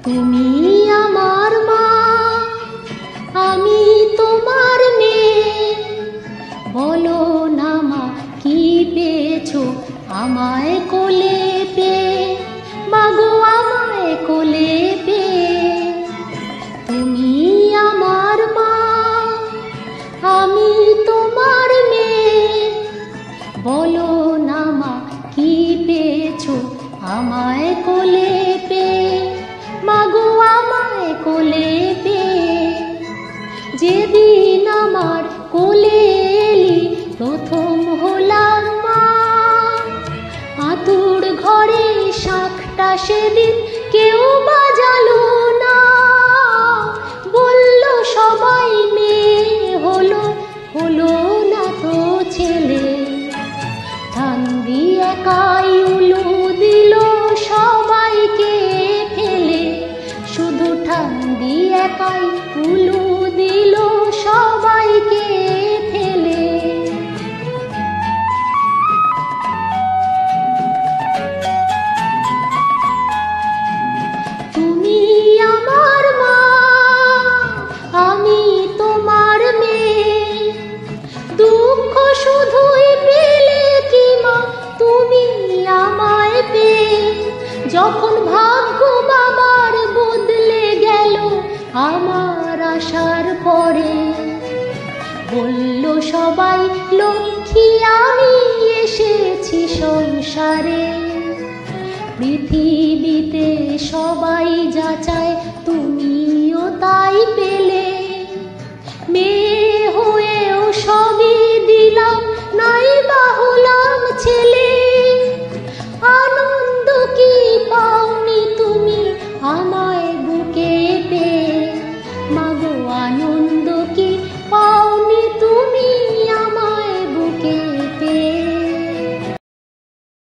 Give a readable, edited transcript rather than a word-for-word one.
তুমি আমার মা, আমি তোমার মেয়ে। বলো না মা, কি পেয়েছো আমায় কোলে পেয়ে? মাগো আমায় কোলে পেয়ে। তুমি আমার মা, আমি তোমার মেয়ে। বলো না মা, কি পেয়েছো আমায় কোলে পেয়ে? মাগো আমায় কোলে পেয়ে। যেদিন আমার কোলে এলি প্রথম হলাম মা, আতুর ঘরে শাঁখটা সেদিন কেউ বাজালো না। বলল সবাই মেয়ে হলো, হলো না তো ছেলে। ঠান্দি একাই উলু দিল সবাইকে ফেলে। শুধু ঠান্দি একাই উলু দিল সবাইকে ফেলে। তুমি আমার মা, আমি তোমার মেয়ে। দুঃখ শুধুই পেলে কি মা তুমি আমায় পেয়ে? যখন ভাগ্য বাবার বদলে গেল আমার আসার পরে, বলল সবাই লক্ষ্মী আমি এসেছি সংসারে। পৃথিবীতে সবাই যা চায় তুমিও তাই পেলে। মেয়ে